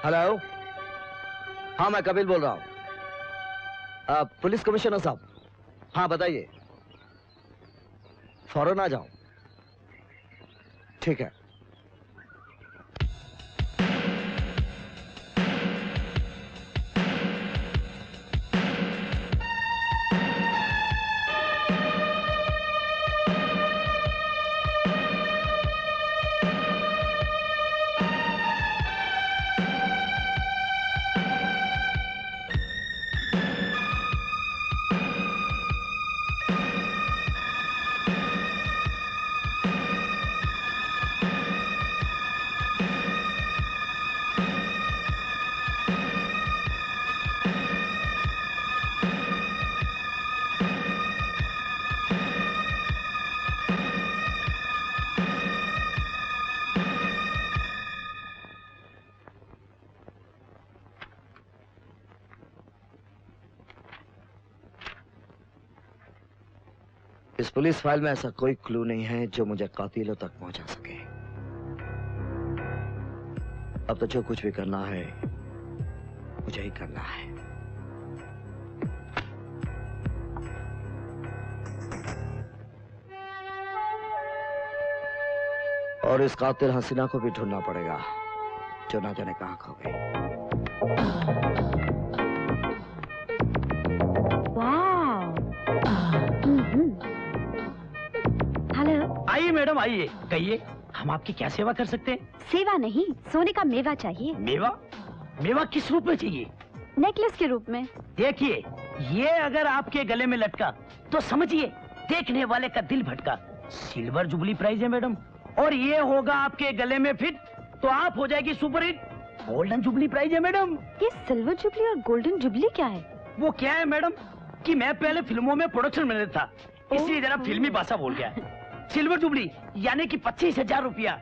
Hello, हाँ मैं कपिल बोल रहा हूँ। पुलिस कमिश्नर साहब, हाँ बताइए। फौरन आ जाऊं? ठीक है। इस पुलिस फाइल में ऐसा कोई क्लू नहीं है जो मुझे कातिलों तक पहुंचा सके। अब तो जो कुछ भी करना है मुझे ही करना है। और इस कातिल हसीना को भी ढूंढना पड़ेगा जो ना जाने कहां खो गई। आइए मैडम आइए, कहिए हम आपकी क्या सेवा कर सकते हैं? सेवा नहीं, सोने का मेवा चाहिए। मेवा? मेवा किस रूप में चाहिए? नेकलेस के रूप में। देखिए, ये अगर आपके गले में लटका तो समझिए देखने वाले का दिल भटका। सिल्वर जुबली प्राइस है मैडम, और ये होगा आपके गले में फिट तो आप हो जाएगी super hit. Golden jubilee price है मैडम। ये सिल्वर जुबली और गोल्डन जुबली क्या है? वो क्या है मैडम कि मैं पहले फिल्मों में प्रोडक्शन मैनेजर था, इसलिए जरा फिल्मी भाषा बोल गया। सिल्वर जुबली यानी कि 25,000 रुपया,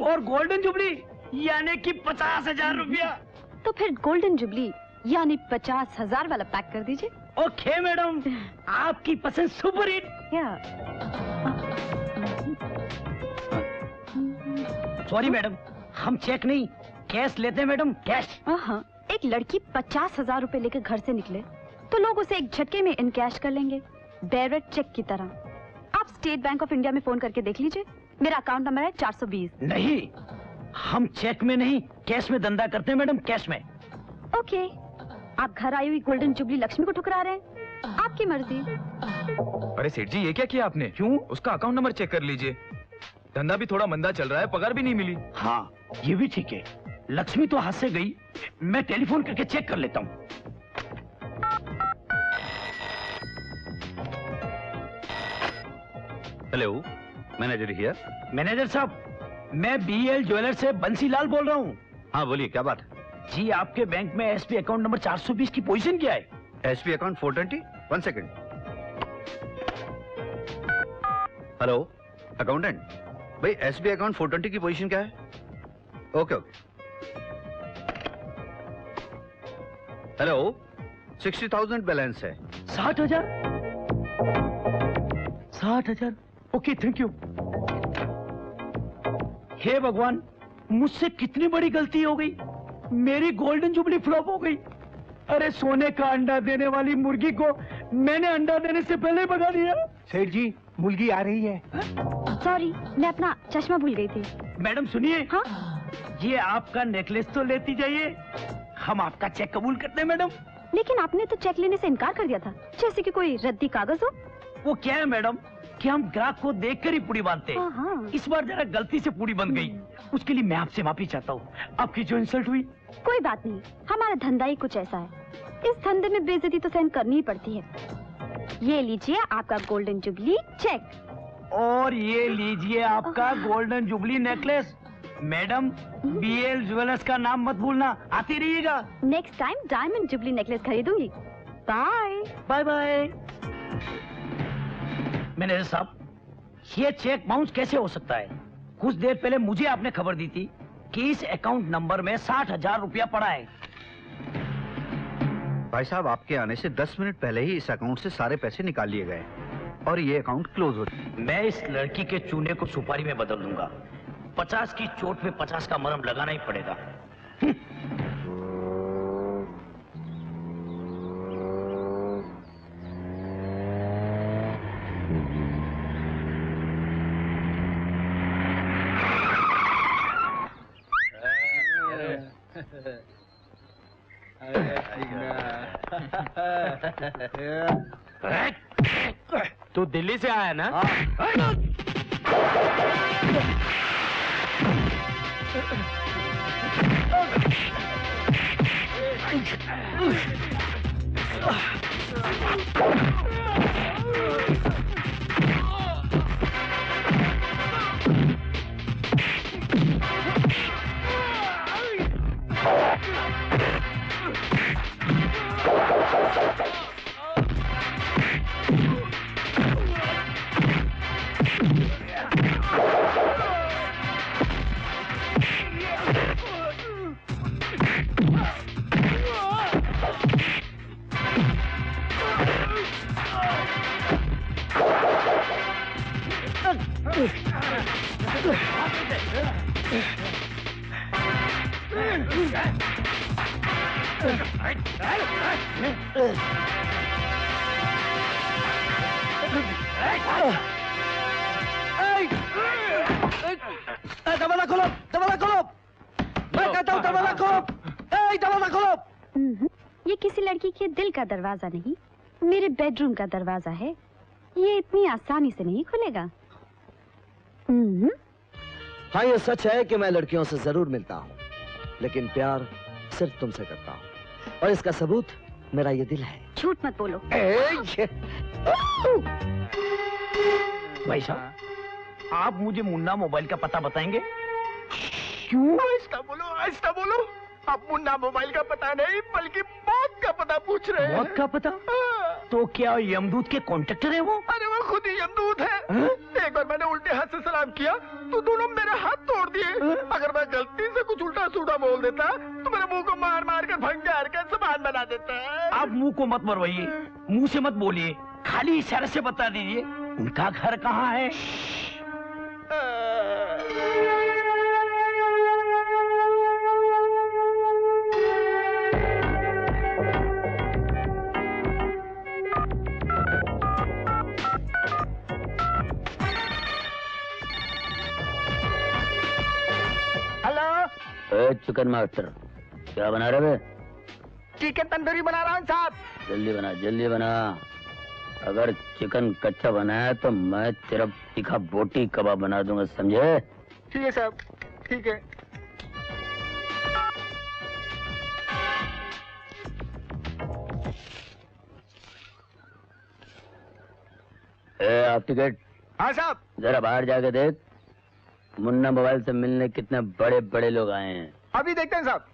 और गोल्डन जुबली यानी कि 50,000 रुपया। तो फिर गोल्डन जुबली यानी 50,000 वाला पैक कर दीजिए। ओके मैडम, आपकी पसंद सुपर हिट। सॉरी मैडम, हम चेक नहीं कैश लेते हैं मैडम, कैश। हाँ, एक लड़की 50,000 रुपए लेकर घर से निकले तो लोग उसे एक झटके में इन कैश कर लेंगे, बेयरर चेक की तरह। आप स्टेट बैंक ऑफ इंडिया में फोन करके देख लीजिए, मेरा अकाउंट नंबर है 420। नहीं, हम चेक में नहीं कैश में धंधा करते हैं मैडम, कैश में। ओके, आप घर आई हुई गोल्डन जुबली लक्ष्मी को ठुकरा रहे हैं, आपकी मर्जी। अरे सेठ जी, ये क्या किया आपने? क्यों? उसका अकाउंट नंबर चेक कर लीजिए। धंधा भी थोड़ा मंदा चल रहा है, पगार भी नहीं मिली। हाँ ये भी ठीक है, लक्ष्मी तो हाथ से गई, मैं टेलीफोन करके चेक कर लेता हूँ। Hello, manager here. मैनेजर साहब, मैं BL ज्वेलर से बंसीलाल बोल रहा हूँ। हाँ बोलिए, क्या बात है? जी, आपके बैंक में SP अकाउंट नंबर 420 की पोजीशन क्या है? SP account 420। 1 second. Hello accountant, भाई SP अकाउंट 420 की पोजीशन क्या है? Okay okay. हेलो, 60,000 बैलेंस है। 60,000? 60,000? Okay, thank you. हे भगवान, मुझसे कितनी बड़ी गलती हो गई, मेरी गोल्डन जुबली फ्लॉप हो गई। अरे सोने का अंडा देने वाली मुर्गी को मैंने अंडा देने से पहले भगा दिया। सेठ जी, मुर्गी आ रही है। सॉरी, मैं अपना चश्मा भूल गई थी। मैडम सुनिए। हाँ? ये आपका नेकलेस तो लेती जाइए, हम आपका चेक कबूल करते हैं मैडम। लेकिन आपने तो चेक लेने से इनकार कर दिया था, जैसे कि कोई रद्दी कागज हो। वो क्या है मैडम कि हम ग्राहक को देखकर ही पूड़ी बांधते हैं। हाँ। इस बार जरा गलती से पूड़ी बंध गई, उसके लिए मैं आपसे माफी चाहता हूँ। आपकी जो इंसल्ट हुई। कोई बात नहीं, हमारा धंधा ही कुछ ऐसा है, इस धंधे में बेइज्जती तो सहन करनी ही पड़ती है। ये लीजिए आपका गोल्डन जुबली चेक, और ये लीजिए आपका golden jubilee necklace. Madam, BL jewellers का नाम मत भूलना, आती रहिएगा। Next time diamond jubilee necklace खरीदूंगी। Bye bye bye. मैनेजर साहब, ये चेक बाउंस कैसे हो सकता है? कुछ देर पहले मुझे आपने खबर दी थी कि इस अकाउंट नंबर में 60,000 रुपया पड़ा है। भाई साहब, आपके आने से 10 मिनट पहले ही इस अकाउंट से सारे पैसे निकाल लिए गए और ये अकाउंट क्लोज हो गया। मैं इस लड़की के चूने को सुपारी में बदल दूंगा। 50 की चोट पे 50 का मरहम लगाना ही पड़ेगा। तू दिल्ली से आया ना? दरवाजा खोलो, दरवाजा खोलो। मैं कहता हूँ दरवाजा खोलो। दरवाजा खोलो। ये किसी लड़की के दिल का दरवाजा नहीं, मेरे बेडरूम का दरवाजा है। ये इतनी आसानी से नहीं खुलेगा। हाँ, ये सच है कि मैं लड़कियों से जरूर मिलता हूँ, लेकिन प्यार सिर्फ तुमसे करता हूँ, और इसका सबूत मेरा ये दिल है। झूठ मत बोलो। भाई साहब, आप मुझे मुन्ना मोबाइल का पता बताएंगे? क्यों ऐसा बोलो, ऐसा बोलो? आप मुन्ना मोबाइल का पता नहीं बल्कि मौत का पता पूछ रहे हैं। मौत का पता? तो क्या यमदूत के कॉन्ट्रैक्टर है वो? अरे वो खुद ही यमदूत है। एक बार मैंने उल्टे हाथ से सलाम किया तो दोनों मेरे हाथ तोड़ दिए। अगर मैं गलती से कुछ उल्टा सूल्टा बोल देता तो मेरे मुंह को मार मार कर भंगार कर सामान बना देता है। आप मुंह को मत मरवाइए, मुंह से मत बोलिए, खाली इशारे से बता दीजिए उनका घर कहाँ है। चिकन मास्टर, क्या बना रहे? चिकन तंदूरी बना रहा हूँ साहब। जल्दी बना, जल्दी बना। अगर चिकन कच्चा बनाया तो मैं तेरा तीखा बोटी कबाब बना दूंगा, समझे? ठीक है साहब, ठीक है। आप टिकट? हाँ साहब। जरा बाहर जाके देख, मुन्ना मोबाइल से मिलने कितने बड़े बड़े लोग आए हैं। अभी देखते हैं साहब।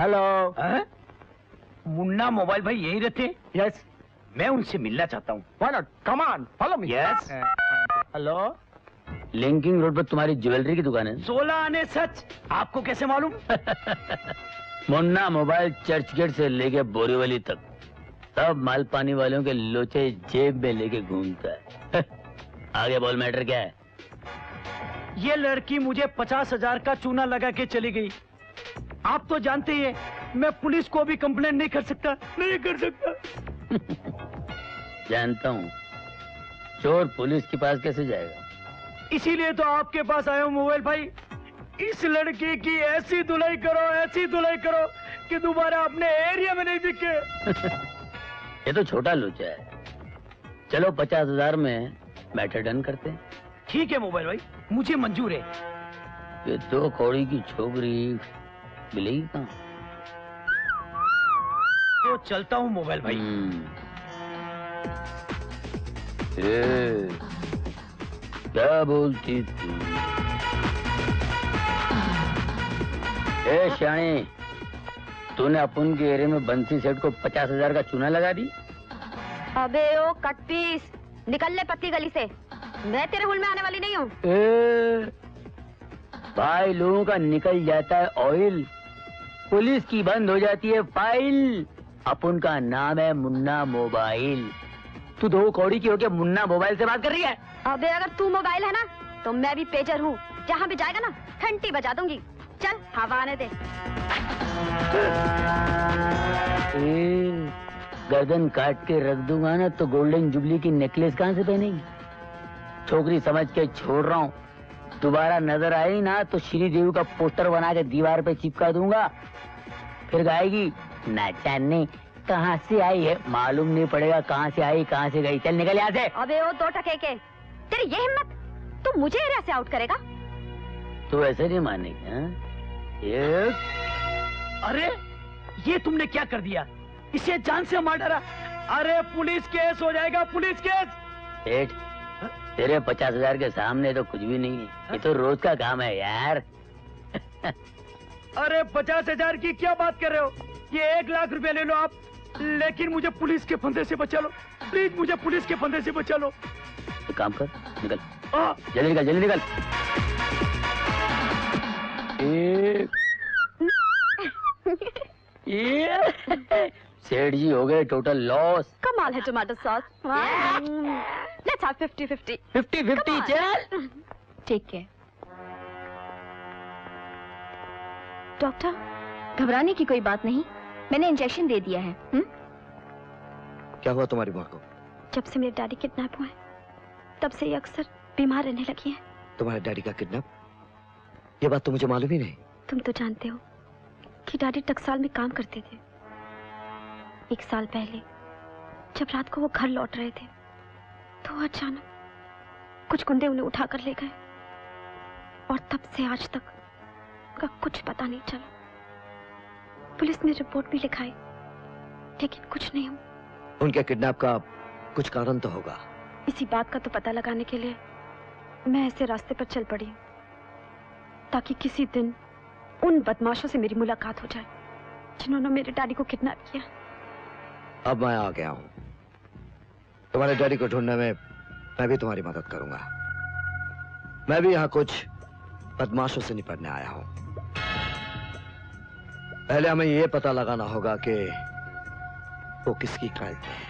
हेलो। मुन्ना मोबाइल भाई यही रहते? यस। मैं उनसे मिलना चाहता हूँ। Why not, come on, follow me. Yes. Hello. Linking road पर तुम्हारी ज्वेलरी की दुकान है? 16 आने सच, आपको कैसे मालूम? मुन्ना मोबाइल चर्च गेट से लेके बोरीवली तक सब माल पानी वालों के लोचे जेब में लेके घूमता है। आगे बोल, मैटर क्या है? ये लड़की मुझे 50,000 का चूना लगा के चली गई। आप तो जानते ही हैं, मैं पुलिस को भी कंप्लेंट नहीं कर सकता, नहीं कर सकता। जानता हूँ, चोर पुलिस के पास कैसे जाएगा? इसीलिए तो आपके पास आया हूँ मोबाइल भाई। इस लड़की की ऐसी धुलाई करो, ऐसी धुलाई करो कि दोबारा अपने एरिया में नहीं दिखे। ये तो छोटा लोचा है। चलो 50,000 में मैटर डन करते हैं। ठीक है मोबाइल भाई, मुझे मंजूर है। ये 2 कौड़ी की छोकरी मिलेगी कहाँ? तो चलता हूँ मोबाइल भाई। क्या बोलती तू? श्याणी, तूने अपन के एरिया में बंसी सेठ को 50,000 का चूना लगा दी? अबे ओ कटपीस, निकल ले पत्ती गली से। मैं तेरे हुल में आने वाली नहीं हूँ। भाई, लोगों का निकल जाता है ऑयल, पुलिस की बंद हो जाती है फाइल। अपन का नाम है मुन्ना मोबाइल। तू 2 कौड़ी की होके मुन्ना मोबाइल से बात कर रही है? अबे अगर तू मोबाइल है ना तो मैं भी पेजर हूँ। जहाँ भी जाएगा ना घंटी बजा दूंगी। चल हवा आने दे। गर्दन काट के रख दूंगा ना तो गोल्डन जुबली की नेकलेस कहाँ से पहनेगी? छोकरी समझ के छोड़ रहा हूँ, दोबारा नजर आई ना तो श्री देवी का पोस्टर बना के दीवार पे चिपका दूंगा। फिर गाएगी ना जाने कहाँ से आई है, मालूम नहीं पड़ेगा कहाँ से आई कहाँ से गई। चल निकल यहाँ से। अबे ओ 2 टके के, तेरी ये हिम्मत, तू मुझे एरिया से आउट करेगा? तू ऐसे नहीं मानेगी हाँ? अरे ये तुमने क्या कर दिया? इसे जान से मार डाला। अरे पुलिस केस हो जाएगा, पुलिस केस। सेठ तेरे 50,000 के सामने तो कुछ भी नहीं है, ये तो रोज का काम है यार। अरे 50,000 की क्या बात कर रहे हो? ये 1 लाख रुपए ले लो आप, लेकिन मुझे पुलिस के फंदे से बचा लो प्लीज, मुझे पुलिस के फंदे से बचा लो। एक काम कर, निकल हाँ। जल्दी निकल, जल्दी निकल। सेठ जी हो गए टोटल लॉस। कमाल है टमाटर सॉस। Let's have 50-50। 50-50 चल। ठीक है डॉक्टर, घबराने की कोई बात नहीं, मैंने इंजेक्शन दे दिया है। क्या हुआ तुम्हारी माँ को? जब से मेरे डैडी किडनैप हुए तब से ये अक्सर बीमार रहने लगी है। तुम्हारे डैडी का किडनैप? ये बात तो मुझे मालूम ही नहीं। तुम तो जानते हो कि डैडी टकसाल में काम करते थे। 1 साल पहले जब रात को वो घर लौट रहे थे तो अचानक कुछ गुंडे उन्हें उठाकर ले गए और तब से आज तक का कुछ पता नहीं चला। पुलिस ने रिपोर्ट भी लिखाई लेकिन कुछ नहीं हुआ। उनके किडनैप का कुछ कारण तो होगा। इसी बात का तो पता लगाने के लिए मैं ऐसे रास्ते पर चल पड़ी हूँ ताकि किसी दिन उन बदमाशों से मेरी मुलाकात हो जाए जिन्होंने मेरे डैडी को किडनैप किया। अब मैं आ गया हूँ, तुम्हारे डैडी को ढूंढने में मैं भी तुम्हारी मदद करूंगा। मैं भी यहाँ कुछ बदमाशों से निपटने आया हूँ। पहले हमें ये पता लगाना होगा कि वो किसकी कायद है।